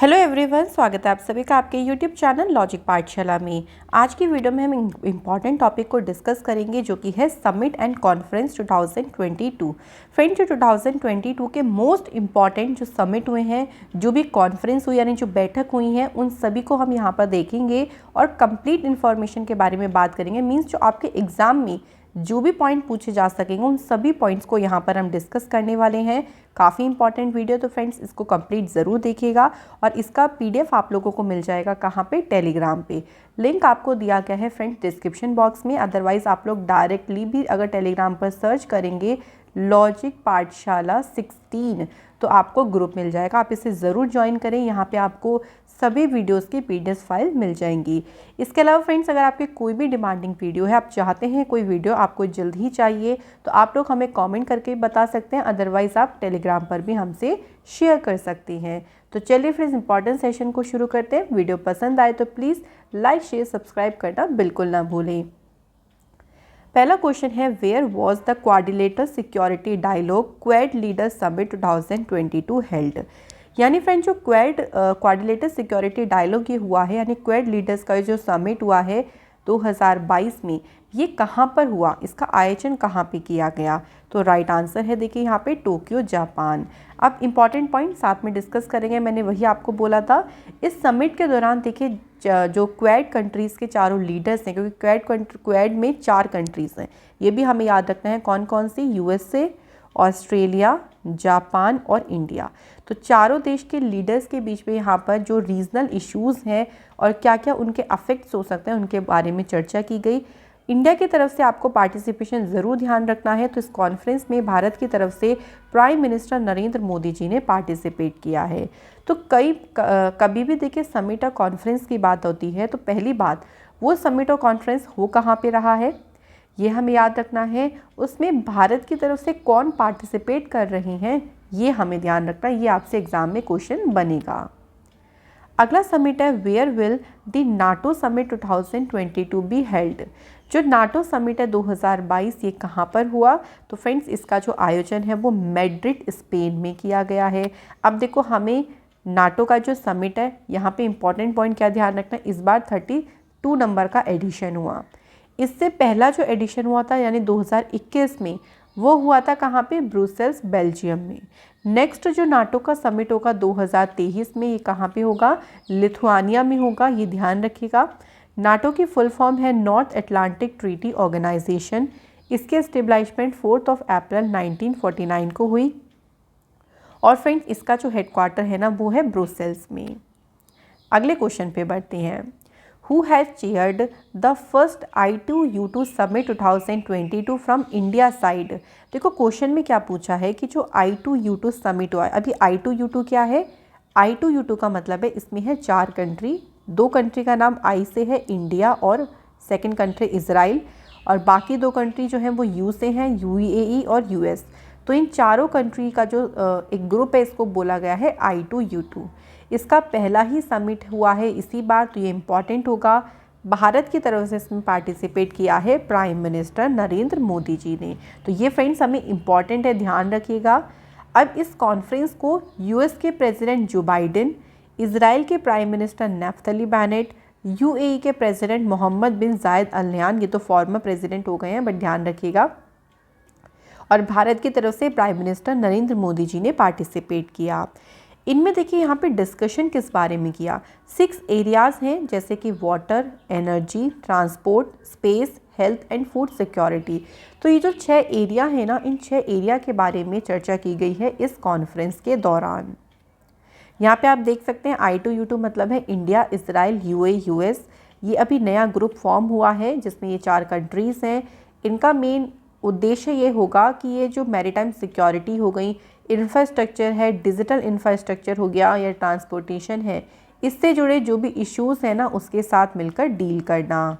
Hello everyone, स्वागत है आप सभी का आपके यूट्यूब चैनल लॉजिक पाठशाला में। आज की वीडियो में हम इम्पॉर्टेंट टॉपिक को डिस्कस करेंगे जो कि है समिट एंड कॉन्फ्रेंस 2022। फ्रेंड्स, जो 2022 के मोस्ट इम्पॉर्टेंट जो समिट हुए हैं, जो भी कॉन्फ्रेंस हुई यानी जो बैठक हुई हैं, उन सभी को हम यहाँ पर देखेंगे और कंप्लीट इन्फॉर्मेशन के बारे में बात करेंगे। मीन्स जो आपके एग्जाम में जो भी पॉइंट पूछे जा सकेंगे उन सभी पॉइंट्स को यहाँ पर हम डिस्कस करने वाले हैं। काफ़ी इंपॉर्टेंट वीडियो, तो फ्रेंड्स इसको कंप्लीट ज़रूर देखिएगा। और इसका पीडीएफ आप लोगों को मिल जाएगा कहाँ पे? टेलीग्राम पे। लिंक आपको दिया गया है फ्रेंड्स डिस्क्रिप्शन बॉक्स में। अदरवाइज़ आप लोग डायरेक्टली भी अगर टेलीग्राम पर सर्च करेंगे लॉजिक पाठशाला 16 तो आपको ग्रुप मिल जाएगा। आप इसे ज़रूर ज्वाइन करें। यहाँ पे आपको सभी वीडियोस की पीडीएफ फाइल मिल जाएंगी। इसके अलावा फ्रेंड्स, अगर आपके कोई भी डिमांडिंग वीडियो है, आप चाहते हैं कोई वीडियो आपको जल्द ही चाहिए, तो आप लोग हमें कमेंट करके बता सकते हैं। अदरवाइज़ आप टेलीग्राम पर भी हमसे शेयर कर सकती हैं। तो चलिए फ्रेंड्स, इंपॉर्टेंट सेशन को शुरू करते हैं। वीडियो पसंद आए तो प्लीज़ लाइक शेयर सब्सक्राइब करना बिल्कुल ना भूलें। पहला क्वेश्चन है, where was the quadrilateral security dialogue quad leader summit 2022 held. यानी फ्रेंड, जो क्वाड्रिलेटरल सिक्योरिटी डायलॉग ये हुआ है, यानी क्वेड लीडर्स का जो समिट हुआ है 2022 में, ये कहाँ पर हुआ, इसका आयोजन कहाँ पे किया गया? तो राइट आंसर है देखिए यहाँ पे टोक्यो, जापान। अब इंपॉर्टेंट पॉइंट साथ में डिस्कस करेंगे। मैंने वही आपको बोला था। इस समिट के दौरान देखिए जो क्वेड कंट्रीज़ के चारों लीडर्स हैं, क्योंकि क्वेड में 4 कंट्रीज़ हैं, ये भी हमें याद रखना है कौन कौन सी? यूएसए, ऑस्ट्रेलिया, जापान और इंडिया। तो चारों देश के लीडर्स के बीच में यहाँ पर जो रीजनल इश्यूज़ हैं और क्या क्या उनके अफेक्ट्स हो सकते हैं उनके बारे में चर्चा की गई। इंडिया की तरफ से आपको पार्टिसिपेशन ज़रूर ध्यान रखना है। तो इस कॉन्फ्रेंस में भारत की तरफ से प्राइम मिनिस्टर नरेंद्र मोदी जी ने पार्टिसिपेट किया है। तो कभी भी देखिए समिट और कॉन्फ्रेंस की बात होती है तो पहली बात, वो समिट और कॉन्फ्रेंस हो कहाँ पे रहा है ये हमें याद रखना है। उसमें भारत की तरफ से कौन पार्टिसिपेट कर रहे हैं ये हमें ध्यान रखना है। ये आपसे एग्जाम में क्वेश्चन बनेगा। अगला समिट है, where will the NATO summit 2022 be held. जो नाटो समिट है 2022, ये कहाँ पर हुआ? तो फ्रेंड्स, इसका जो आयोजन है वो मैड्रिड, स्पेन में किया गया है। अब देखो, हमें नाटो का जो समिट है, यहाँ पे इंपॉर्टेंट पॉइंट क्या ध्यान रखना है, इस बार 32 नंबर का एडिशन हुआ। इससे पहला जो एडिशन हुआ था यानी 2021 में, वो हुआ था कहाँ पे? ब्रुसेल्स, बेल्जियम में। नेक्स्ट जो नाटो का समिट होगा 2023 में, ये कहाँ पे होगा? लिथुआनिया में होगा। ये ध्यान रखिएगा। नाटो की फुल फॉर्म है नॉर्थ अटलांटिक ट्रीटी ऑर्गेनाइजेशन। इसके एस्टेब्लिशमेंट 4 अप्रैल 1949 को हुई। और फ्रेंड्स, इसका जो हेडक्वार्टर है ना, वो है ब्रुसेल्स में। अगले क्वेश्चन पे बढ़ते हैं। Who has chaired the first I2U2 Summit 2022 from India side? देखो क्वेश्चन में क्या पूछा है कि जो I2U2 समिट हुआ है, अभी I2U2 क्या है? I2U2 का मतलब है इसमें है 4 कंट्री। 2 कंट्री का नाम I से है, इंडिया, और सेकंड कंट्री इजराइल, और बाकी 2 कंट्री जो हैं वो U से हैं, UAE और US। तो इन चारों कंट्री का जो एक ग्रुप है, इसको बोला गया है I2U2। इसका पहला ही समिट हुआ है इसी बार, तो ये इम्पॉर्टेंट होगा। भारत की तरफ से इसमें पार्टिसिपेट किया है प्राइम मिनिस्टर नरेंद्र मोदी जी ने। तो ये फ्रेंड्स हमें इम्पॉर्टेंट है, ध्यान रखिएगा। अब इस कॉन्फ्रेंस को यूएस के प्रेसिडेंट जो बाइडेन, इजराइल के प्राइम मिनिस्टर नेफ्तली बेनेट, यूएई के प्रेसिडेंट मोहम्मद बिन जायद अल नह्यान, ये तो फॉर्मर प्रेसिडेंट हो गए हैं बट ध्यान रखिएगा, और भारत की तरफ से प्राइम मिनिस्टर नरेंद्र मोदी जी ने पार्टिसिपेट किया। इनमें देखिए यहाँ पे डिस्कशन किस बारे में किया? 6 एरियाज़ हैं, जैसे कि water, energy, transport, space, health and food security. तो ये जो 6 एरिया है ना, इन 6 एरिया के बारे में चर्चा की गई है इस कॉन्फ्रेंस के दौरान। यहाँ पे आप देख सकते हैं I2U2 मतलब है इंडिया, इजराइल, UAE, US। ये अभी नया ग्रुप फॉर्म हुआ है जिसमें ये 4 कंट्रीज़ हैं। इनका मेन उद्देश्य ये होगा कि ये जो मैरीटाइम सिक्योरिटी हो गई, इंफ्रास्ट्रक्चर है, डिजिटल इंफ्रास्ट्रक्चर हो गया, या ट्रांसपोर्टेशन है, इससे जुड़े जो भी इश्यूज़ हैं ना, उसके साथ मिलकर डील करना।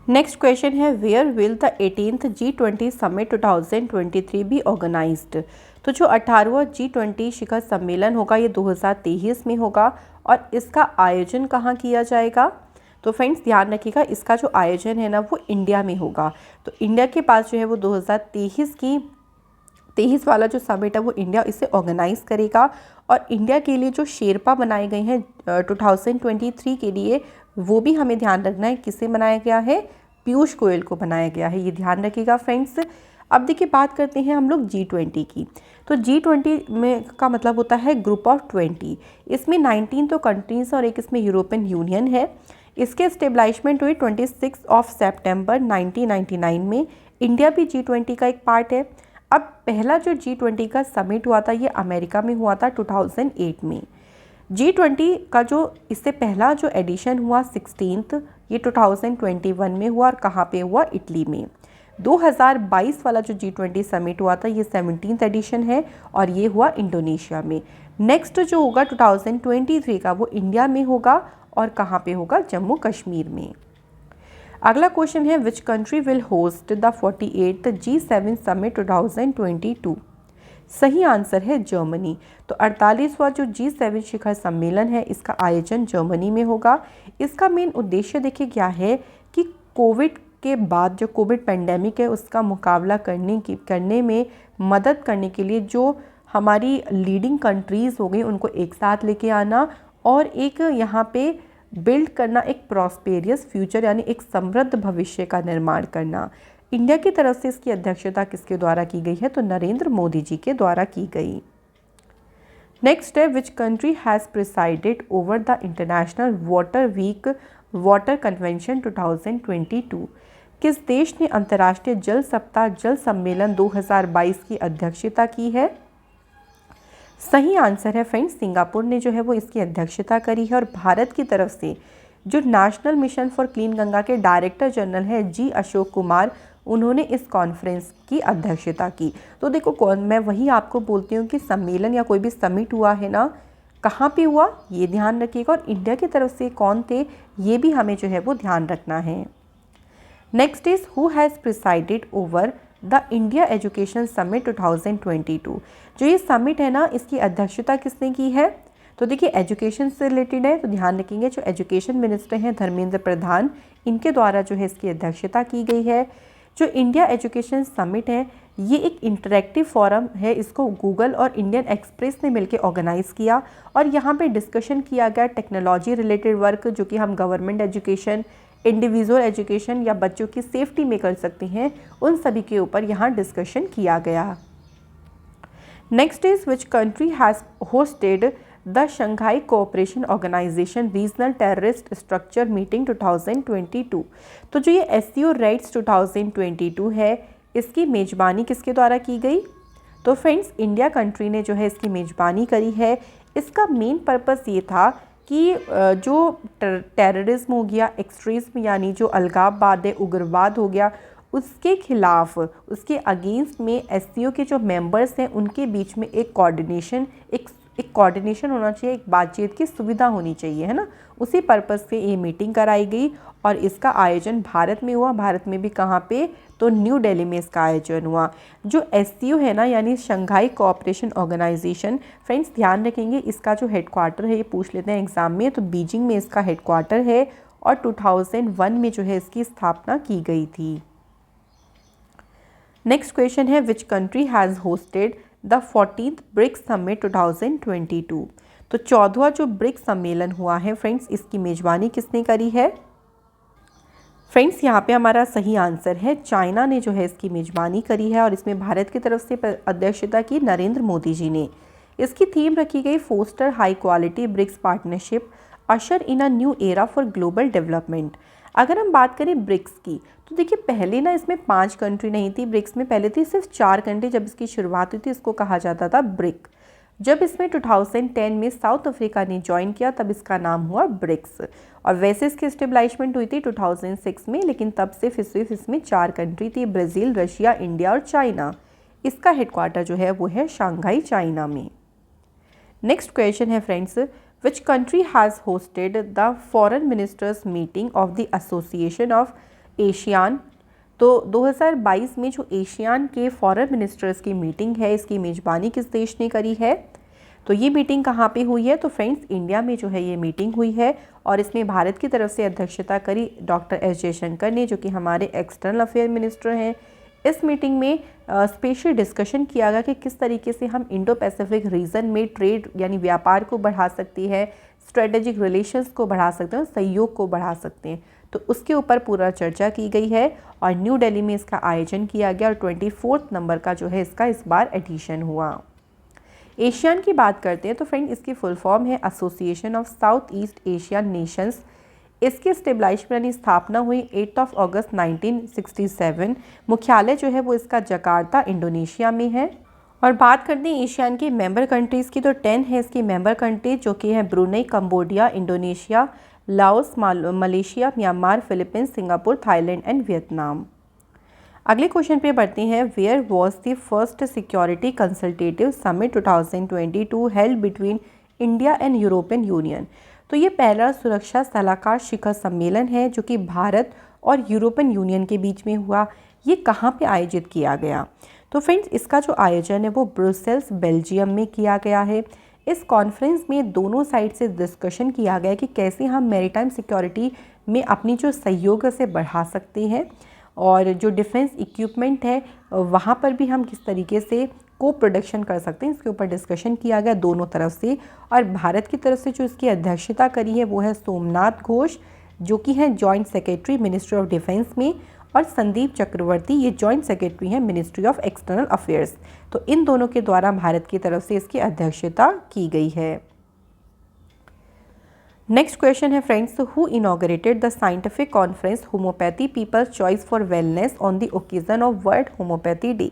नेक्स्ट क्वेश्चन है, where will the 18th G20 summit 2023 be organised. तो जो 18वां G20 शिखर सम्मेलन होगा ये 2023 में होगा, और इसका आयोजन कहाँ किया जाएगा? तो फ्रेंड्स ध्यान रखिएगा, इसका जो आयोजन है ना वो इंडिया में होगा। तो इंडिया के पास जो है वो 2023 की 23 वाला जो समिट है वो इंडिया इसे ऑर्गेनाइज करेगा। और इंडिया के लिए जो शेरपा बनाए गए हैं 2023 के लिए, वो भी हमें ध्यान रखना है किसे बनाया गया है, पीयूष गोयल को बनाया गया है, ये ध्यान रखिएगा फ्रेंड्स। अब देखिए बात करते हैं हम लोग G20 की। तो G20 में का मतलब होता है ग्रुप ऑफ 20। इसमें 19 तो कंट्रीज़ और एक इसमें यूरोपियन यूनियन है। इसके स्टेब्लिशमेंट हुई 26 सितंबर 1999 में। इंडिया भी G20 का एक पार्ट है। अब पहला जो G20 का समिट हुआ था ये अमेरिका में हुआ था 2008 में। G20 का जो इससे पहला जो एडिशन हुआ 16th, ये 2021 में हुआ और कहाँ पे हुआ, इटली में। 2022 वाला जो G20 समिट हुआ था ये 17th एडिशन है और ये हुआ इंडोनेशिया में। नेक्स्ट जो होगा 2023 का वो इंडिया में होगा और कहाँ पे होगा, जम्मू कश्मीर में। अगला क्वेश्चन है which country will host the 48th G7 summit 2022। सही आंसर है जर्मनी। तो 48वां जो G7 शिखर सम्मेलन है इसका आयोजन जर्मनी में होगा। इसका मेन उद्देश्य देखिए क्या है कि कोविड के बाद जो कोविड पेंडेमिक है उसका मुकाबला करने में मदद करने के लिए जो हमारी लीडिंग कंट्रीज़ हो गई उनको एक साथ लेके आना और एक यहाँ पे बिल्ड करना एक प्रॉस्पेरियस फ्यूचर यानी एक समृद्ध भविष्य का निर्माण करना। इंडिया की तरफ से इसकी अध्यक्षता किसके द्वारा की गई है, तो नरेंद्र मोदी जी के द्वारा की गई। नेक्स्ट है which country has presided over the international water week water convention 2022। किस देश ने अंतर्राष्ट्रीय जल सप्ताह जल सम्मेलन 2022 की अध्यक्षता की है। सही आंसर है फ्रेंड्स, सिंगापुर ने जो है वो इसकी अध्यक्षता करी है। और भारत की तरफ से जो national mission for clean Ganga के डायरेक्टर जनरल है जी अशोक कुमार, उन्होंने इस कॉन्फ्रेंस की अध्यक्षता की। तो देखो मैं वही आपको बोलती हूँ कि सम्मेलन या कोई भी समिट हुआ है ना, कहाँ पे हुआ ये ध्यान रखिएगा और इंडिया की तरफ से कौन थे ये भी हमें जो है वो ध्यान रखना है। Next is who has presided over the India education summit 2022। जो ये समिट है ना इसकी अध्यक्षता किसने की है, तो देखिए एजुकेशन से रिलेटेड है तो ध्यान रखेंगे जो एजुकेशन मिनिस्टर हैं धर्मेंद्र प्रधान, इनके द्वारा जो है इसकी अध्यक्षता की गई है। जो इंडिया एजुकेशन समिट है ये एक इंटरेक्टिव फोरम है, इसको गूगल और इंडियन एक्सप्रेस ने मिलकर ऑर्गेनाइज़ किया और यहाँ पे डिस्कशन किया गया टेक्नोलॉजी रिलेटेड वर्क जो कि हम गवर्नमेंट एजुकेशन, इंडिविजुअल एजुकेशन या बच्चों की सेफ्टी में कर सकते हैं, उन सभी के ऊपर यहाँ डिस्कशन किया गया। Next is which country has hosted the Shanghai cooperation organisation regional terrorist structure meeting 2022। तो जो ये SCO राइट्स 2022 है इसकी मेज़बानी किसके द्वारा की गई, तो फ्रेंड्स इंडिया कंट्री ने जो है इसकी मेज़बानी करी है। इसका मेन पर्पस ये था कि जो टेररिज्म हो गया, एक्सट्रीज्म यानी जो अलगाववाद है, उग्रवाद हो गया, उसके खिलाफ उसके अगेंस्ट में SCO के जो मेंबर्स हैं उनके बीच में एक कोऑर्डिनेशन होना चाहिए, एक बातचीत की सुविधा होनी चाहिए, है ना। उसी पर्पस से ये मीटिंग कराई गई और इसका आयोजन भारत में हुआ। भारत में भी कहाँ पे, तो न्यू दिल्ली में इसका आयोजन हुआ। जो SCO है ना यानी शंघाई कोऑपरेशन ऑर्गेनाइजेशन, फ्रेंड्स ध्यान रखेंगे इसका जो हेडक्वार्टर है ये पूछ लेते हैं एग्जाम में, तो बीजिंग में इसका हेडक्वार्टर है और 2001 में जो है इसकी स्थापना की गई थी। नेक्स्ट क्वेश्चन है which country has hosted the 14th BRICS summit 2022। तो 14वां जो ब्रिक्स सम्मेलन हुआ है फ्रेंड्स इसकी मेज़बानी किसने करी है। फ्रेंड्स यहाँ पे हमारा सही आंसर है चाइना ने जो है इसकी मेज़बानी करी है और इसमें भारत की तरफ से अध्यक्षता की नरेंद्र मोदी जी ने। इसकी थीम रखी गई foster high quality BRICS partnership usher in a new era for global development. अगर हम बात करें ब्रिक्स की तो देखिए पहले ना इसमें 5 कंट्री नहीं थी ब्रिक्स में, पहले थी सिर्फ 4 कंट्री। जब इसकी शुरुआत हुई थी इसको कहा जाता था ब्रिक। जब इसमें 2010 में साउथ अफ्रीका ने ज्वाइन किया तब इसका नाम हुआ ब्रिक्स। और वैसे इसकी स्टेबलाइजमेंट हुई थी 2006 में, लेकिन तब से फिर इसमें 4 कंट्री थी, ब्राज़ील, रशिया, इंडिया और चाइना। इसका हेडक्वार्टर जो है वो है शंघाई चाइना में। नेक्स्ट क्वेश्चन है friends which country has hosted the foreign ministers meeting of the association of ASEAN. तो 2022 में जो एशियान के फॉरेन मिनिस्टर्स की मीटिंग है इसकी मेज़बानी किस देश ने करी है, तो ये मीटिंग कहाँ पे हुई है, तो फ्रेंड्स इंडिया में जो है ये मीटिंग हुई है और इसमें भारत की तरफ से अध्यक्षता करी डॉक्टर एस जयशंकर ने जो कि हमारे एक्सटर्नल अफेयर मिनिस्टर हैं। इस मीटिंग में स्पेशल डिस्कशन किया गया कि किस तरीके से हम इंडो पैसिफिक रीजन में ट्रेड यानी व्यापार को बढ़ा सकते हैं, स्ट्रेटेजिक रिलेशंस को बढ़ा सकते हैं और सहयोग को बढ़ा सकते हैं। तो उसके ऊपर पूरा चर्चा की गई है और न्यू दिल्ली में इसका आयोजन किया गया और 24 नंबर का जो है इसका इस बार एडिशन हुआ। एशियन की बात करते हैं तो फ्रेंड इसकी फुल फॉर्म है association of south east Asian Nations. इसकी स्टेबलाइजमेंट यानी स्थापना हुई 8 अगस्त 1967। मुख्यालय जो है वो इसका जकार्ता इंडोनेशिया में है। और बात करते हैं एशियन की मेंबर कंट्रीज़ की तो 10 है इसकी मेंबर कंट्रीज, जो कि हैं Brunei, Cambodia, Indonesia, Laos, Malaysia, Myanmar, Philippines, Singapore, Thailand and Vietnam. अगले क्वेश्चन पे बढ़ते हैं। Where was the first security consultative summit 2022 held between India and European Union. तो ये पहला सुरक्षा सलाहकार शिखर सम्मेलन है जो कि भारत और यूरोपियन यूनियन के बीच में हुआ। ये कहाँ पे आयोजित किया गया? तो फ्रेंड्स इसका जो आयोजन है वो ब्रुसेल्स, बेल्जियम में किया गया है। इस कॉन्फ्रेंस में दोनों साइड से डिस्कशन किया गया कि कैसे हम मैरीटाइम सिक्योरिटी में अपनी जो सहयोग से बढ़ा सकते हैं और जो डिफेंस इक्विपमेंट है वहाँ पर भी हम किस तरीके से को प्रोडक्शन कर सकते हैं, इसके ऊपर डिस्कशन किया गया दोनों तरफ से। और भारत की तरफ से जो इसकी अध्यक्षता करी है वो है सोमनाथ घोष, जो कि हैं joint secretary ministry of defence में, और संदीप चक्रवर्ती ये जॉइंट सेक्रेटरी हैं मिनिस्ट्री ऑफ एक्सटर्नल अफेयर्स। तो इन दोनों के द्वारा भारत की तरफ से इसकी अध्यक्षता की गई है। नेक्स्ट क्वेश्चन है friends, who inaugurated the scientific conference homeopathy people's choice for wellness on the occasion of world homeopathy day.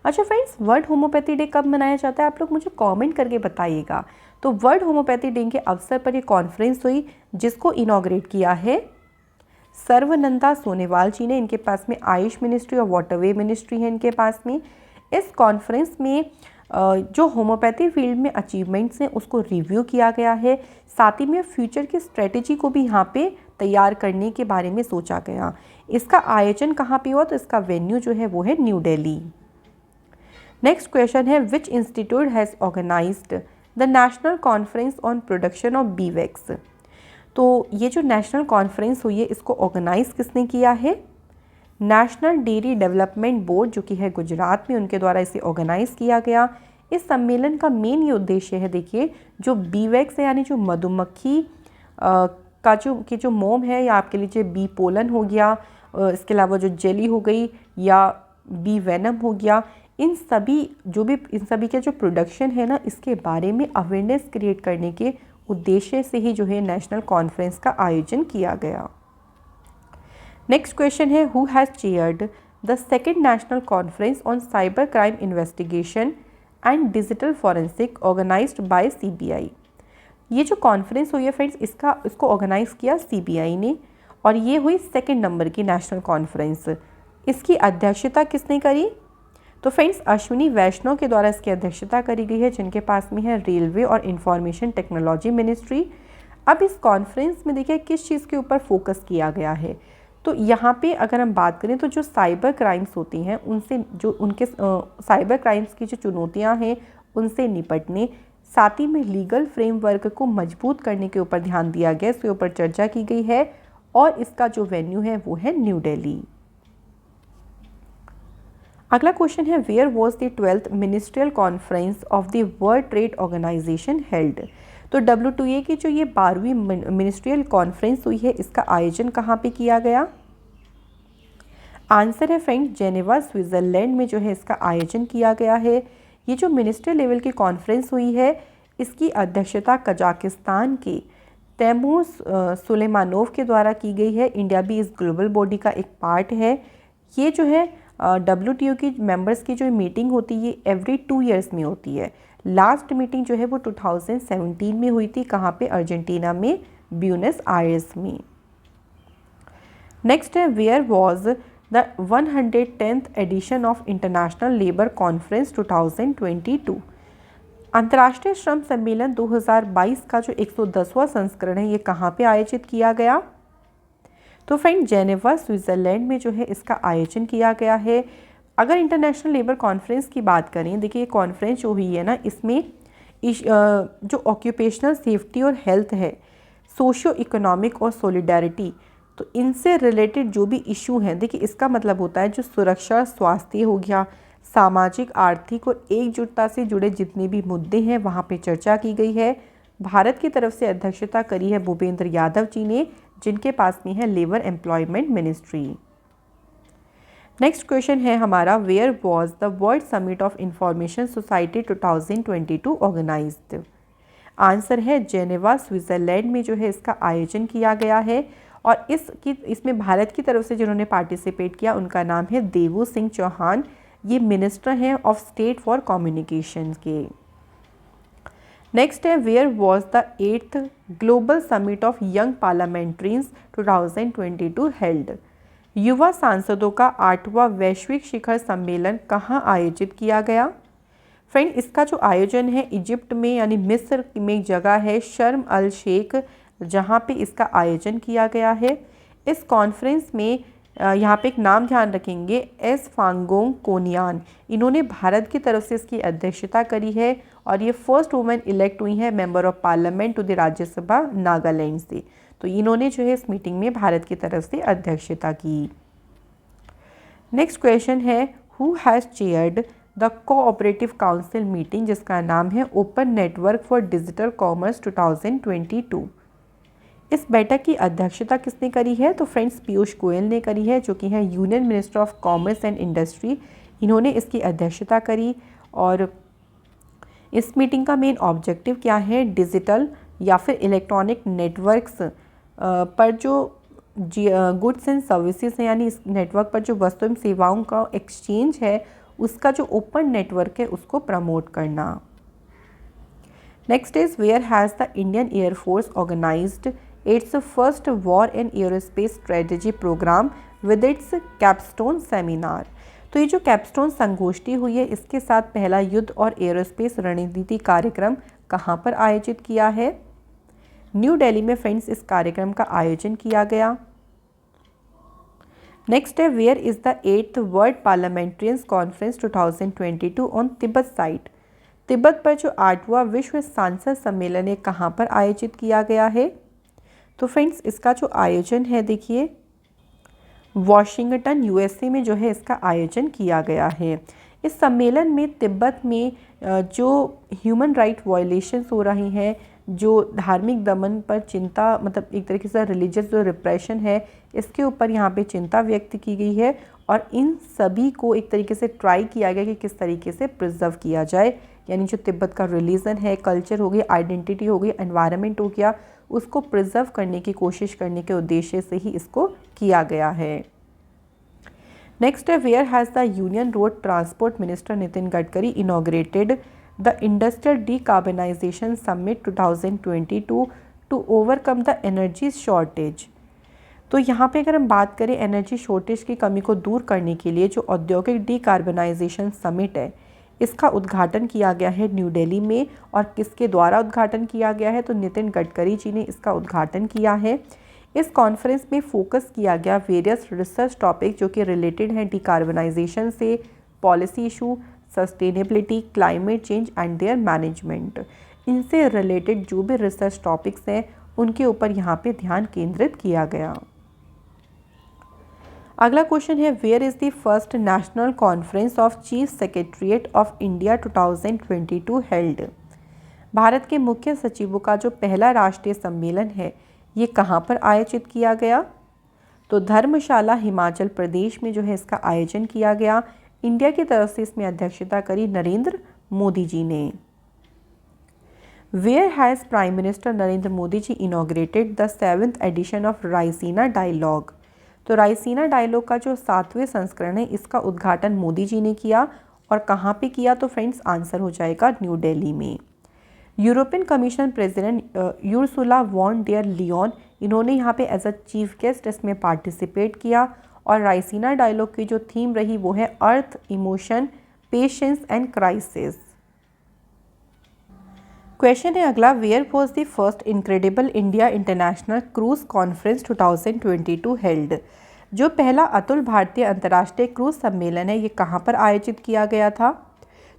अच्छा फ्रेंड्स, वर्ल्ड होम्योपैथी डे कब मनाया जाता है? आप लोग मुझे कमेंट करके बताइएगा। तो वर्ल्ड होम्योपैथी डे के अवसर पर ये कॉन्फ्रेंस हुई, जिसको इनॉग्रेट किया है सर्वनंदा सोनेवाल जी ने। इनके पास में आयुष मिनिस्ट्री और वाटरवे मिनिस्ट्री है इनके पास में। इस कॉन्फ्रेंस में जो होम्योपैथी फील्ड में अचीवमेंट्स हैं उसको रिव्यू किया गया है। साथ ही में फ्यूचर की स्ट्रेटेजी को भी यहाँ पे तैयार करने के बारे में सोचा गया। इसका आयोजन कहाँ पे हुआ? तो इसका वेन्यू जो है वो है न्यू दिल्ली। नेक्स्ट क्वेश्चन है, which institute has organised the national conference on production of bee wax. तो ये जो नेशनल कॉन्फ्रेंस हुई है इसको ऑर्गेनाइज किसने किया है? नेशनल डेयरी डेवलपमेंट बोर्ड, जो कि है गुजरात में, उनके द्वारा इसे ऑर्गेनाइज किया गया। इस सम्मेलन का मेन ये उद्देश्य है, देखिए, जो बी वैक्स है यानी जो मधुमक्खी का जो मोम है, या आपके लीजिए बी पोलन हो गया, इसके अलावा जो जेली हो गई या बी वेनम हो गया, इन सभी के जो प्रोडक्शन है ना, इसके बारे में अवेयरनेस क्रिएट करने के उद्देश्य से ही जो है नेशनल कॉन्फ्रेंस का आयोजन किया गया। नेक्स्ट क्वेश्चन है, who has chaired the second national conference on cyber crime investigation and digital forensic organised by CBI। ये जो कॉन्फ्रेंस हुई है फ्रेंड्स, इसको ऑर्गेनाइज किया CBI ने, और ये हुई सेकेंड नंबर की नेशनल कॉन्फ्रेंस। इसकी अध्यक्षता किसने करी? तो फ्रेंड्स अश्विनी वैष्णव के द्वारा इसकी अध्यक्षता करी गई है, जिनके पास में है रेलवे और इंफॉर्मेशन टेक्नोलॉजी मिनिस्ट्री। अब इस कॉन्फ्रेंस में देखिए किस चीज़ के ऊपर फोकस किया गया है। तो यहाँ पे अगर हम बात करें तो जो साइबर क्राइम्स होती हैं उनसे, जो उनके साइबर क्राइम्स की जो चुनौतियाँ हैं उनसे निपटने, साथ ही में लीगल फ्रेमवर्क को मजबूत करने के ऊपर ध्यान दिया गया, इसके ऊपर चर्चा की गई है। और इसका जो वेन्यू है वो है न्यू दिल्ली। अगला क्वेश्चन है, where was the 12th ministerial conference of the world trade organisation held. तो WTA की जो ये 12वीं मिनिस्ट्रियल कॉन्फ्रेंस हुई है, इसका आयोजन कहाँ पे किया गया? आंसर है फ्रेंड जेनेवा, स्विट्ज़रलैंड में जो है इसका आयोजन किया गया है। ये जो मिनिस्ट्रियल लेवल की कॉन्फ्रेंस हुई है, इसकी अध्यक्षता कजाकिस्तान के तैमूर सुलेमानोव के द्वारा की गई है। इंडिया भी इस ग्लोबल बॉडी का एक पार्ट है। ये जो है WTO की मेंबर्स की जो मीटिंग होती है ये एवरी 2 ईयर्स में होती है। लास्ट मीटिंग जो है वो 2017 में हुई थी, कहाँ पे? अर्जेंटीना में, ब्यूनस आयर्स में। नेक्स्ट है, where was the 110th edition of international labour conference 2022। अंतर्राष्ट्रीय श्रम सम्मेलन 2022 का जो 110वां संस्करण है ये कहाँ पे आयोजित किया गया? तो फ्रेंड जेनेवा, स्विट्ज़रलैंड में जो है इसका आयोजन किया गया है। अगर इंटरनेशनल लेबर कॉन्फ्रेंस की बात करें, देखिए ये कॉन्फ्रेंस जो हुई है ना, इसमें जो ऑक्यूपेशनल सेफ्टी और हेल्थ है, सोशियो इकोनॉमिक और सॉलिडारिटी, तो इनसे रिलेटेड जो भी इशू हैं, देखिए इसका मतलब होता है जो सुरक्षा, स्वास्थ्य हो गया, सामाजिक, आर्थिक और एकजुटता से जुड़े जितने भी मुद्दे हैं वहाँ पे चर्चा की गई है। भारत की तरफ से अध्यक्षता करी है भूपेंद्र यादव जी ने, जिनके पास में है labour employment ministry. Next question है हमारा, where was the world summit of information society 2022 organised? Answer है जेनेवा, स्विट्ज़रलैंड में जो है इसका आयोजन किया गया है। और इसमें भारत की तरफ से जिन्होंने पार्टिसिपेट किया उनका नाम है देवू सिंह चौहान। ये मिनिस्टर हैं ऑफ स्टेट फॉर कम्युनिकेशन के। नेक्स्ट है, where was the 8th global summit of young parliamentarians 2022 held? युवा सांसदों का 8वां वैश्विक शिखर सम्मेलन कहाँ आयोजित किया गया? फ्रेंड, इसका जो आयोजन है इजिप्ट में यानी मिस्र में एक जगह है शर्म अल शेख, जहाँ पे इसका आयोजन किया गया है। इस कॉन्फ्रेंस में यहाँ पे एक नाम ध्यान रखेंगे, एस फांगोंग कोनियान, इन्होंने भारत की तरफ से इसकी अध्यक्षता करी है और ये फर्स्ट वुमेन इलेक्ट हुई हैं member of parliament to the Rajya Sabha Nagaland से। तो इन्होंने जो है इस मीटिंग में भारत की तरफ से अध्यक्षता की। नेक्स्ट क्वेश्चन है, who has chaired the cooperative council meeting, जिसका नाम है open network for digital commerce 2022? इस बैठक की अध्यक्षता किसने करी है? तो फ्रेंड्स पीयूष गोयल ने करी है, जो कि हैं union minister of commerce and industry. इन्होंने इसकी अध्यक्षता करी। और इस मीटिंग का मेन ऑब्जेक्टिव क्या है? डिजिटल या फिर इलेक्ट्रॉनिक नेटवर्क्स पर जो गुड्स एंड सर्विसेज हैं, यानी इस नेटवर्क पर जो वस्तु एवं सेवाओं का एक्सचेंज है उसका जो ओपन नेटवर्क है उसको प्रमोट करना। Next is, where has the Indian air force organised its first war and aerospace strategy programme with its capstone seminar? तो ये जो कैपस्टोन संगोष्ठी हुई है इसके साथ पहला युद्ध और एयरोस्पेस रणनीति कार्यक्रम कहाँ पर आयोजित किया है? न्यू दिल्ली में फ्रेंड्स इस कार्यक्रम का आयोजन किया गया। नेक्स्ट है, where is the 8th world parliamentarians conference 2022 on Tibet site? Tibet पर जो 8वां विश्व सांसद सम्मेलन है कहाँ पर आयोजित किया गया है? तो फ्रेंड्स इसका जो आयोजन है देखिए वॉशिंगटन यूएसए में जो है इसका आयोजन किया गया है। इस सम्मेलन में तिब्बत में जो ह्यूमन राइट वायलेशंस हो रही हैं, जो धार्मिक दमन पर चिंता, मतलब एक तरीके से रिलीजियस जो रिप्रेशन है इसके ऊपर यहाँ पे चिंता व्यक्त की गई है। और इन सभी को एक तरीके से ट्राई किया गया कि किस तरीके से प्रिजर्व किया जाए, यानी जो तिब्बत का रिलीजन है, कल्चर हो गई, आइडेंटिटी हो गई, एनवायरनमेंट हो गया, उसको प्रिजर्व करने की कोशिश करने के उद्देश्य से ही इसको किया गया है। नेक्स्ट है, where has the union road transport minister Nitin Gadkari inaugurated the industrial decarbonisation summit 2022 to overcome the energy shortage? तो यहाँ पे अगर हम बात करें एनर्जी शॉर्टेज की कमी को दूर करने के लिए जो औद्योगिक डीकार्बनाइजेशन समिट है इसका उद्घाटन किया गया है न्यू दिल्ली में। और किसके द्वारा उद्घाटन किया गया है? तो नितिन गडकरी जी ने इसका उद्घाटन किया है। इस कॉन्फ्रेंस में फोकस किया गया वेरियस रिसर्च टॉपिक जो कि रिलेटेड हैं डिकार्बनाइजेशन से, policy issue, sustainability, climate change and there management. इनसे रिलेटेड जो भी रिसर्च टॉपिक्स हैं उनके ऊपर यहाँ पे ध्यान केंद्रित किया गया। अगला क्वेश्चन है, where is the first national conference of chief secretariat of India 2022 held? Bharat के मुख्य सचिवों का जो पहला राष्ट्रीय सम्मेलन है ये कहाँ पर आयोजित किया गया? तो धर्मशाला हिमाचल प्रदेश में जो है इसका आयोजन किया गया। इंडिया की तरफ से इसमें अध्यक्षता करी नरेंद्र मोदी जी ने। Where has prime minister Narendra Modi ji inaugurated the 7th edition of Raisina dialogue? तो रायसीना डायलॉग का जो 7वें संस्करण है इसका उद्घाटन मोदी जी ने किया। और कहाँ पे किया? तो फ्रेंड्स आंसर हो जाएगा न्यू दिल्ली में। European commission president Ursula von der Leyen, इन्होंने यहाँ पे एज अ चीफ गेस्ट इसमें पार्टिसिपेट किया। और रायसीना डायलॉग की जो थीम रही वो है earth, emotion, patience and crisis. Question है अगला, where was the first incredible India international cruise conference 2022 held? जो पहला अतुल भारतीय अंतर्राष्ट्रीय क्रूज सम्मेलन है ये कहाँ पर आयोजित किया गया था?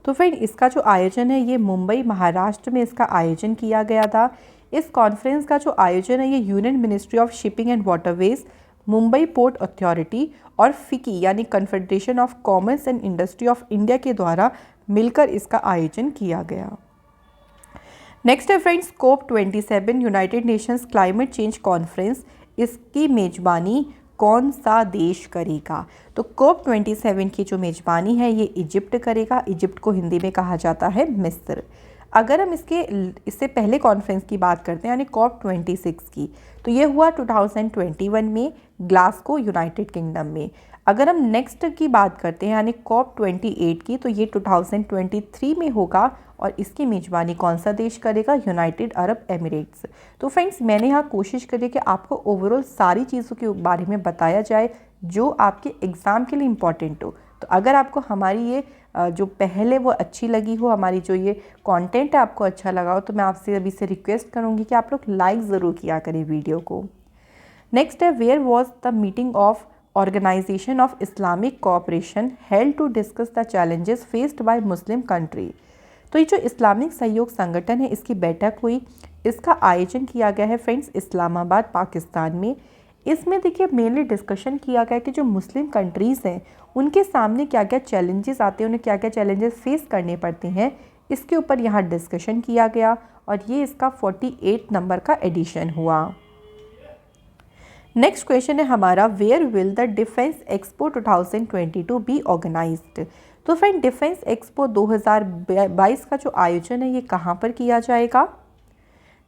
तो फ्रेंड इसका जो आयोजन है ये मुंबई महाराष्ट्र में इसका आयोजन किया गया था। इस कॉन्फ्रेंस का जो आयोजन है ये union ministry of shipping and waterways, Mumbai port authority और फिकी यानी confederation of commerce and industry of India के द्वारा मिलकर इसका आयोजन किया गया। नेक्स्ट है friends COP27 United Nations climate change conference, इसकी मेजबानी कौन सा देश करेगा? तो COP27 की जो मेजबानी है ये इजिप्ट करेगा। इजिप्ट को हिंदी में कहा जाता है मिस्र। अगर हम इससे पहले कॉन्फ्रेंस की बात करते हैं यानी COP26 की, तो ये हुआ 2021 में ग्लासगो यूनाइटेड किंगडम में। अगर हम नेक्स्ट की बात करते हैं यानी COP28 की, तो ये 2023 में होगा और इसकी मेजबानी कौन सा देश करेगा? United Arab Emirates. तो फ्रेंड्स मैंने यहाँ कोशिश करी कि आपको ओवरऑल सारी चीज़ों के बारे में बताया जाए जो आपके एग्ज़ाम के लिए इम्पॉर्टेंट हो। तो अगर आपको हमारी ये जो पहले वो अच्छी लगी हो, हमारी जो ये कंटेंट है आपको अच्छा लगा हो, तो मैं आपसे अभी से रिक्वेस्ट करूँगी कि आप लोग लाइक ज़रूर किया करें वीडियो को। नेक्स्ट है where was the meeting of organisation of Islamic cooperation held to discuss the challenges faced by Muslim country. तो ये जो इस्लामिक सहयोग संगठन है इसकी बैठक हुई, इसका आयोजन किया गया है फ्रेंड्स इस्लामाबाद पाकिस्तान में। इसमें देखिए मेनली डिस्कशन किया गया कि जो मुस्लिम कंट्रीज़ हैं उनके सामने क्या क्या चैलेंजेस आते हैं, उन्हें क्या क्या चैलेंजेस फेस करने पड़ते हैं, इसके ऊपर यहाँ डिस्कशन किया गया और ये इसका 48 नंबर का एडिशन हुआ। नेक्स्ट क्वेश्चन है हमारा where will the defence expo 2022 be organised. तो फ्रेंड डिफेंस एक्सपो 2022 का जो आयोजन है ये कहाँ पर किया जाएगा?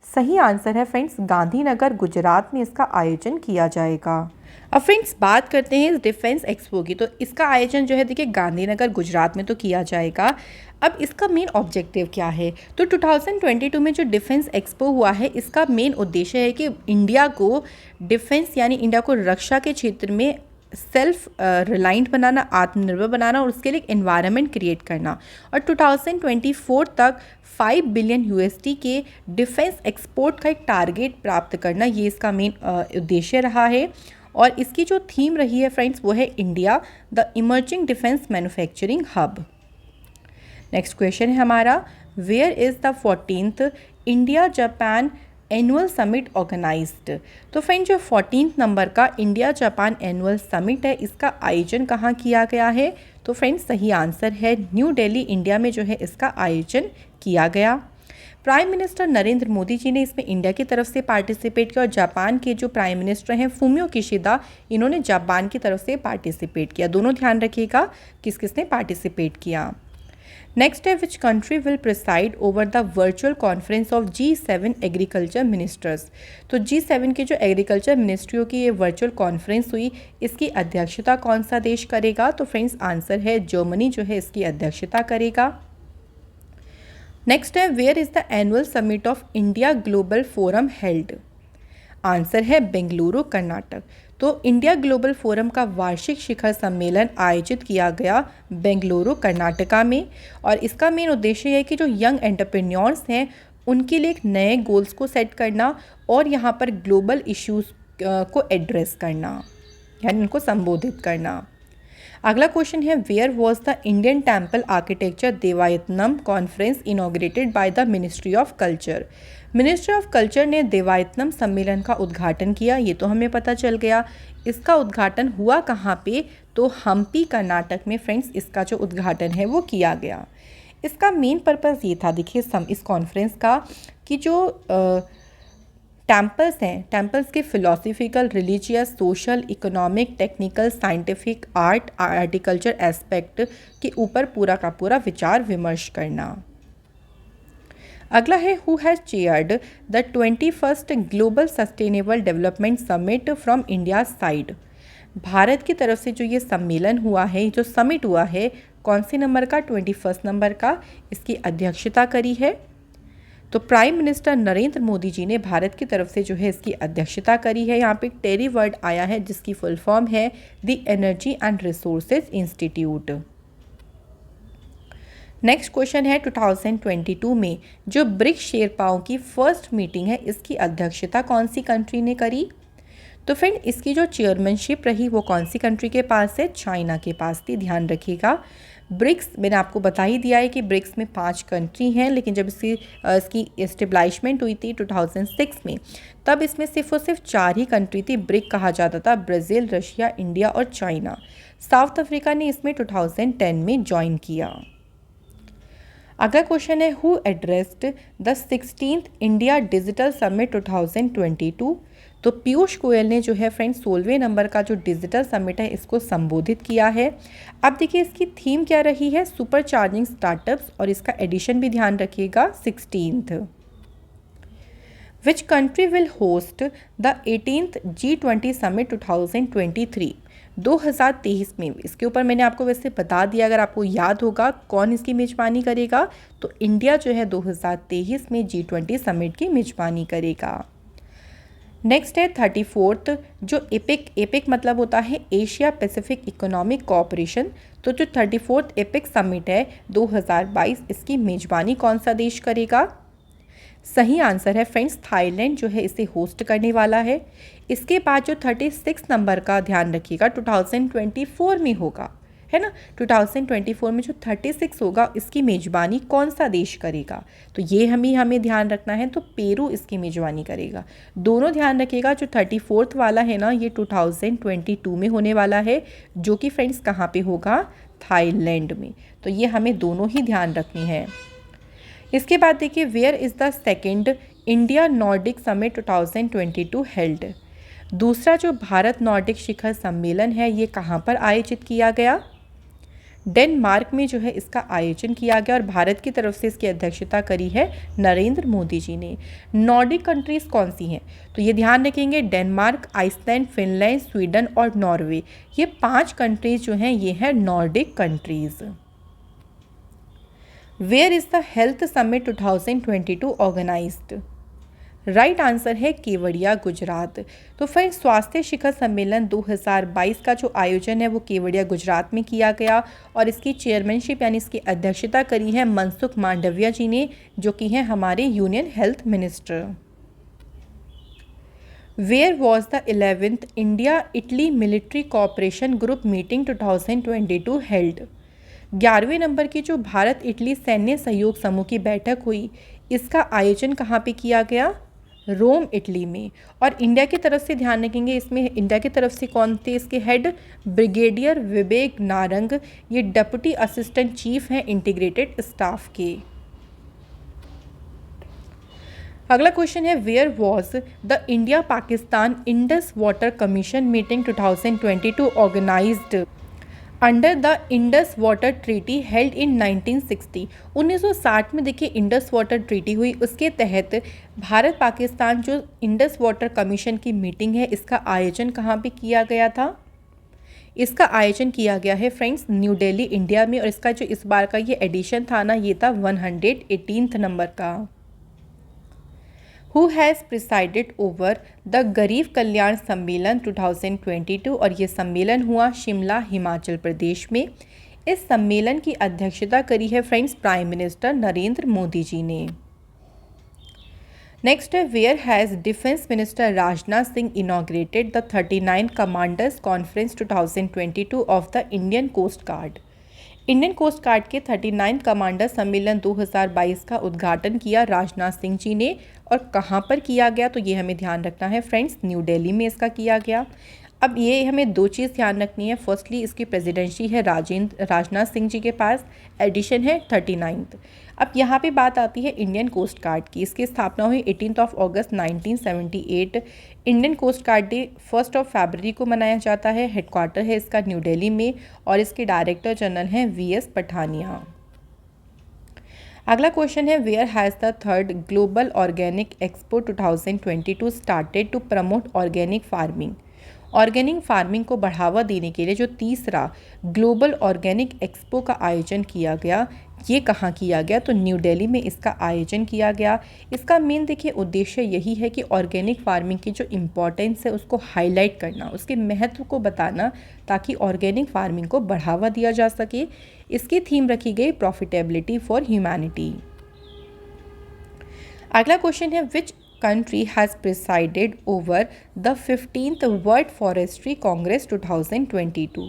सही आंसर है फ्रेंड्स गांधीनगर गुजरात में इसका आयोजन किया जाएगा। अब फ्रेंड्स बात करते हैं इस डिफेंस एक्सपो की, तो इसका आयोजन जो है देखिए गांधीनगर गुजरात में तो किया जाएगा। अब इसका मेन ऑब्जेक्टिव क्या है? तो 2022 में जो डिफेंस एक्सपो हुआ है इसका मेन उद्देश्य है कि इंडिया को डिफेंस यानी इंडिया को रक्षा के क्षेत्र में सेल्फ रिलायंट बनाना, आत्मनिर्भर बनाना और उसके लिए एनवायरनमेंट क्रिएट करना। और 2024 तक 5 बिलियन USD के डिफेंस एक्सपोर्ट का एक टारगेट प्राप्त करना, ये इसका मेन उद्देश्य रहा है। और इसकी जो थीम रही है फ्रेंड्स वो है India the emerging defence manufacturing hub. Next question है हमारा where is the 14th India Japan annual summit organised. तो फ्रेंड जो 14 नंबर का इंडिया जापान एनुअल समिट है इसका आयोजन कहाँ किया गया है? तो फ्रेंड्स सही आंसर है न्यू दिल्ली इंडिया में जो है इसका आयोजन किया गया। प्राइम मिनिस्टर नरेंद्र मोदी जी ने इसमें इंडिया की तरफ से पार्टिसिपेट किया और जापान के जो प्राइम मिनिस्टर हैं फूमियो किशिदा, इन्होंने जापान की तरफ से पार्टिसिपेट किया। दोनों ध्यान रखिएगा किस किसने पार्टिसिपेट किया। नेक्स्ट है which country will preside over the virtual conference of G7 agriculture ministers. तो G7 की जो एग्रीकल्चर मिनिस्ट्रियों की ये वर्चुअल कॉन्फ्रेंस हुई इसकी अध्यक्षता कौन सा देश करेगा? तो फ्रेंड्स आंसर है जर्मनी जो है इसकी अध्यक्षता करेगा। नेक्स्ट है where is the annual summit of India global forum held. Answer है बेंगलुरु कर्नाटक। तो इंडिया ग्लोबल फोरम का वार्षिक शिखर सम्मेलन आयोजित किया गया बेंगलुरु कर्नाटका में और इसका मेन उद्देश्य है कि जो यंग एंटरप्रेन्योर्स हैं उनके लिए एक नए गोल्स को सेट करना और यहाँ पर ग्लोबल इश्यूज़ को एड्रेस करना यानी उनको संबोधित करना। अगला क्वेश्चन है where was the Indian temple architecture Devayatanam conference inaugurated by the ministry of culture. Ministry of culture ने देवायतनम सम्मेलन का उद्घाटन किया, ये तो हमें पता चल गया। इसका उद्घाटन हुआ कहाँ पे? तो हम्पी कर्नाटक में फ्रेंड्स इसका जो उद्घाटन है वो किया गया। इसका मेन पर्पस ये था देखिए इस कॉन्फ्रेंस का कि जो टेम्पल्स हैं, टेम्पल्स के philosophical, religious, social, economic, technical, scientific, art, architecture aspect के ऊपर पूरा का पूरा विचार विमर्श करना। अगला है who has chaired the 21st global sustainable development summit from India side. Bharat की तरफ से जो ये सम्मेलन हुआ है, जो समिट हुआ है, कौन से नंबर का? 21 नंबर का। इसकी अध्यक्षता करी है तो प्राइम मिनिस्टर नरेंद्र मोदी जी ने भारत की तरफ से जो है इसकी अध्यक्षता करी है। यहाँ पे एक टेरी वर्ड आया है जिसकी फुल फॉर्म है the energy and resources institute. Next question है 2022 में जो ब्रिक्स शेरपाओं की फर्स्ट मीटिंग है इसकी अध्यक्षता कौन सी कंट्री ने करी? तो फ्रेंड इसकी जो चेयरमैनशिप रही वो कौन सी कंट्री के पास है? चाइना के पास थी, ध्यान रखिएगा। ब्रिक्स मैंने आपको बता ही दिया है कि ब्रिक्स में 5 कंट्री हैं, लेकिन जब इसकी एस्टेब्लिशमेंट हुई थी 2006 में, तब इसमें सिर्फ और सिर्फ 4 ही कंट्री थी। ब्रिक कहा जाता था ब्राज़ील, रशिया, इंडिया और चाइना। साउथ अफ्रीका ने इसमें 2010 में ज्वाइन किया। अगला क्वेश्चन है, who addressed the 16th India digital summit 2022। तो पीयूष गोयल ने जो है फ्रेंड्स 16वें नंबर का जो डिजिटल समिट है इसको संबोधित किया है। अब देखिए इसकी थीम क्या रही है, सुपर चार्जिंग स्टार्टअप्स, और इसका एडिशन भी ध्यान रखिएगा 16th। Which country will host the 18th G20 summit 2023। 2023 में, इसके ऊपर मैंने आपको वैसे बता दिया, अगर आपको याद होगा कौन इसकी मेज़बानी करेगा, तो इंडिया जो है 2023 में G20 समिट की मेज़बानी करेगा। नेक्स्ट है 34th जो एपिक मतलब होता है एशिया पैसिफिक इकोनॉमिक कोऑपरेशन। तो जो 34th एपिक समिट है 2022, इसकी मेज़बानी कौन सा देश करेगा? सही आंसर है फ्रेंड्स थाईलैंड जो है इसे होस्ट करने वाला है। इसके बाद जो 36 नंबर का ध्यान रखिएगा 2024 में होगा, है ना। 2024 में जो 36 होगा इसकी मेज़बानी कौन सा देश करेगा, तो ये हमें ध्यान रखना है। तो पेरू इसकी मेज़बानी करेगा। दोनों ध्यान रखिएगा, जो 34th वाला है ना ये 2022 में होने वाला है, जो कि फ्रेंड्स कहाँ पे होगा, थाईलैंड में। तो ये हमें दोनों ही ध्यान रखनी है। इसके बाद देखिए, where is the second India Nordic summit 2022 held. दूसरा जो भारत नॉर्डिक शिखर सम्मेलन है ये कहाँ पर आयोजित किया गया? डेनमार्क में जो है इसका आयोजन किया गया, और भारत की तरफ से इसकी अध्यक्षता करी है नरेंद्र मोदी जी ने। नॉर्डिक कंट्रीज़ कौन सी हैं, तो ये ध्यान रखेंगे, डेनमार्क, आइसलैंड, फिनलैंड, स्वीडन और नॉर्वे, ये 5 कंट्रीज़ जो हैं ये हैं Nordic countries. Where is the health summit 2022 organised? Right answer है केवड़िया, गुजरात। तो फिर स्वास्थ्य शिखर सम्मेलन 2022 का जो आयोजन है वो केवड़िया, गुजरात में किया गया, और इसकी चेयरमैनशिप यानी इसकी अध्यक्षता करी है मनसुख मांडविया जी ने, जो कि हैं हमारे union health minister. Where was the 11th India Italy military cooperation group meeting 2022 held? 11वें नंबर की जो भारत इटली सैन्य सहयोग समूह की बैठक हुई, इसका आयोजन कहाँ पे किया गया? रोम, इटली में। और इंडिया की तरफ से ध्यान रखेंगे, इसमें इंडिया की तरफ से कौन थे इसके हेड? ब्रिगेडियर विवेक नारंग, ये डिप्टी असिस्टेंट चीफ हैं इंटीग्रेटेड स्टाफ के। अगला क्वेश्चन है, where was the India Pakistan Indus water commission meeting 2022 organised under the Indus water treaty held in 1960। 1960 में देखिए इंडस वाटर ट्रीटी हुई, उसके तहत भारत पाकिस्तान जो इंडस वाटर कमीशन की मीटिंग है इसका आयोजन कहाँ पे किया गया था? इसका आयोजन किया गया है फ्रेंड्स न्यू दिल्ली, इंडिया में, और इसका जो इस बार का ये एडिशन था ना ये था 118th नंबर का। Who has presided over the गरीब कल्याण सम्मेलन 2022, और ये सम्मेलन हुआ शिमला, हिमाचल प्रदेश में। इस सम्मेलन की अध्यक्षता करी है friends prime minister Narendra Modi ji ने। नेक्स्ट है, where has defence minister Rajnath Singh inaugurated the 39 commanders conference 2022 of the Indian coast guard. Indian coast guard के 39 कमांडर सम्मेलन 2022 का उद्घाटन किया राजनाथ सिंह जी ने, और कहाँ पर किया गया, तो ये हमें ध्यान रखना है फ्रेंड्स, न्यू दिल्ली में इसका किया गया। अब ये हमें 2 चीज़ ध्यान रखनी है। फर्स्टली इसकी प्रेसिडेंसी है राजनाथ सिंह जी के पास, एडिशन है 39th। अब यहाँ पे बात आती है इंडियन कोस्ट गार्ड की। इसकी स्थापना हुई 18 अगस्त 1978। इंडियन कोस्ट गार्ड डे 1 फरवरी को मनाया जाता है। हेडक्वार्टर है इसका न्यू दिल्ली में, और इसके डायरेक्टर जनरल हैं VS पठानिया। अगला क्वेश्चन है, where has the 3rd global organic expo 2022 started to promote organic farming. Organic farming को बढ़ावा देने के लिए जो तीसरा ग्लोबल ऑर्गेनिक एक्सपो का आयोजन किया गया, ये कहाँ किया गया, तो न्यू दिल्ली में इसका आयोजन किया गया। इसका मेन देखिए उद्देश्य यही है कि ऑर्गेनिक फार्मिंग की जो इम्पोर्टेंस है उसको हाईलाइट करना, उसके महत्व को बताना, ताकि ऑर्गेनिक फार्मिंग को बढ़ावा दिया जा सके। इसकी थीम रखी गई प्रॉफिटेबिलिटी फॉर ह्यूमैनिटी। अगला क्वेश्चन है, विच country has presided over the 15th World Forestry Congress 2022।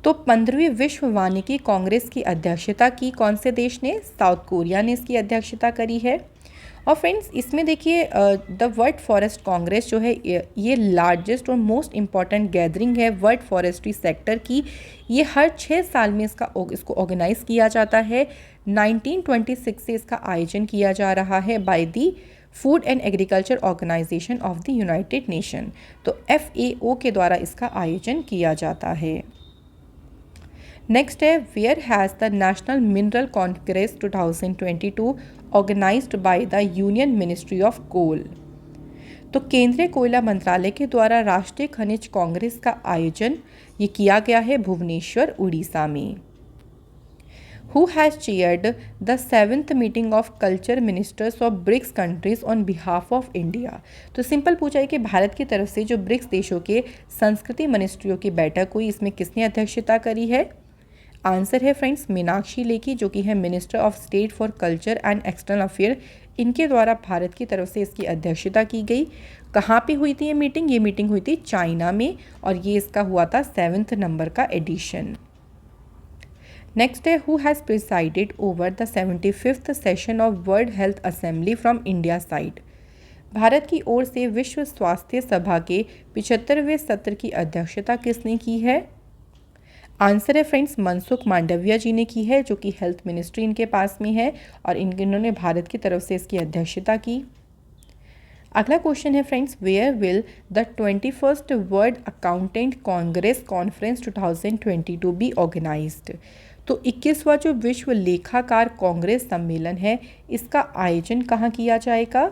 तो 15वीं विश्व वानिकी कांग्रेस की अध्यक्षता की कौन से देश ने? साउथ कोरिया ने इसकी अध्यक्षता करी है। और फ्रेंड्स इसमें देखिए द वर्ल्ड फॉरेस्ट कांग्रेस जो है ये लार्जेस्ट और मोस्ट इम्पॉर्टेंट गैदरिंग है वर्ल्ड फॉरेस्ट्री सेक्टर की। ये हर 6 साल में इसको ऑर्गेनाइज किया जाता है। 1926 से इसका आयोजन किया जा रहा है by the food and agriculture organisation of the united nation. तो FAO के द्वारा इसका आयोजन किया जाता है। नेक्स्ट है where has the national mineral congress 2022 organised by the union ministry of coal. तो केंद्रीय कोयला मंत्रालय के द्वारा राष्ट्रीय खनिज कांग्रेस का आयोजन ये किया गया है भुवनेश्वर उड़ीसा में। Who has chaired the 7th meeting of culture ministers of BRICS countries on behalf of India. तो सिंपल पूछा है कि भारत की तरफ से जो ब्रिक्स देशों के संस्कृति मिनिस्ट्रियों की बैठक हुई, इसमें किसने अध्यक्षता करी है? आंसर है फ्रेंड्स मीनाक्षी लेखी, जो कि है minister of state for culture and external affair. इनके द्वारा भारत की तरफ से इसकी अध्यक्षता की गई। कहाँ पे हुई थी ये मीटिंग? ये मीटिंग हुई थी चाइना में और ये इसका हुआ था 7th नंबर का एडिशन। नेक्स्ट है who has presided over the 75th session of world health assembly from India side. Bharat की ओर से विश्व स्वास्थ्य सभा के 75वें सत्र की अध्यक्षता किसने की है? आंसर है फ्रेंड्स मनसुख मांडविया जी ने की है, जो कि हेल्थ मिनिस्ट्री इनके पास में है और इन्होंने भारत की तरफ से इसकी अध्यक्षता की। अगला क्वेश्चन है friends where will the 21st world accountant congress conference 2022 be organised. तो 21वां जो विश्व लेखाकार कांग्रेस सम्मेलन है इसका आयोजन कहाँ किया जाएगा?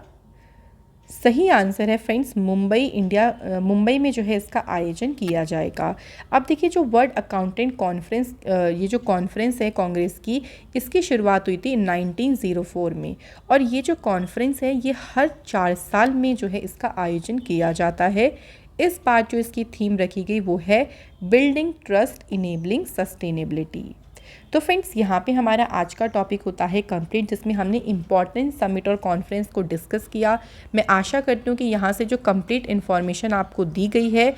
सही आंसर है फ्रेंड्स मुंबई में जो है इसका आयोजन किया जाएगा। अब देखिए जो वर्ल्ड अकाउंटेंट कॉन्फ्रेंस ये जो कॉन्फ्रेंस है कांग्रेस की, इसकी शुरुआत हुई थी 1904 में और ये जो कॉन्फ्रेंस है ये हर 4 साल में जो है इसका आयोजन किया जाता है। इस बार जो इसकी थीम रखी गई वो है बिल्डिंग ट्रस्ट इनेबलिंग सस्टेनेबिलिटी। तो फ्रेंड्स यहाँ पे हमारा आज का टॉपिक होता है कंप्लीट, जिसमें हमने इंपॉर्टेंट समिट और कॉन्फ्रेंस को डिस्कस किया। मैं आशा करती हूँ कि यहाँ से जो कंप्लीट इन्फॉर्मेशन आपको दी गई है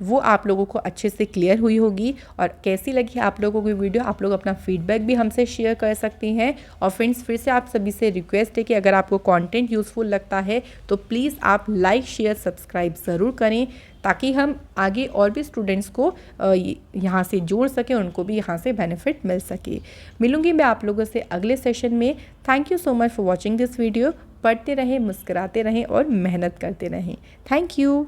वो आप लोगों को अच्छे से क्लियर हुई होगी। और कैसी लगी आप लोगों की वीडियो, आप लोग अपना फीडबैक भी हमसे शेयर कर सकते हैं। और फ्रेंड्स फिर से आप सभी से रिक्वेस्ट है कि अगर आपको कंटेंट यूज़फुल लगता है तो प्लीज़ आप लाइक शेयर सब्सक्राइब ज़रूर करें, ताकि हम आगे और भी स्टूडेंट्स को यहाँ से जोड़ सकें, उनको भी यहाँ से बेनिफिट मिल सके। मिलूँगी मैं आप लोगों से अगले सेशन में। Thank you so much for watching this video. पढ़ते रहें, मुस्कुराते रहें और मेहनत करते रहें। Thank you.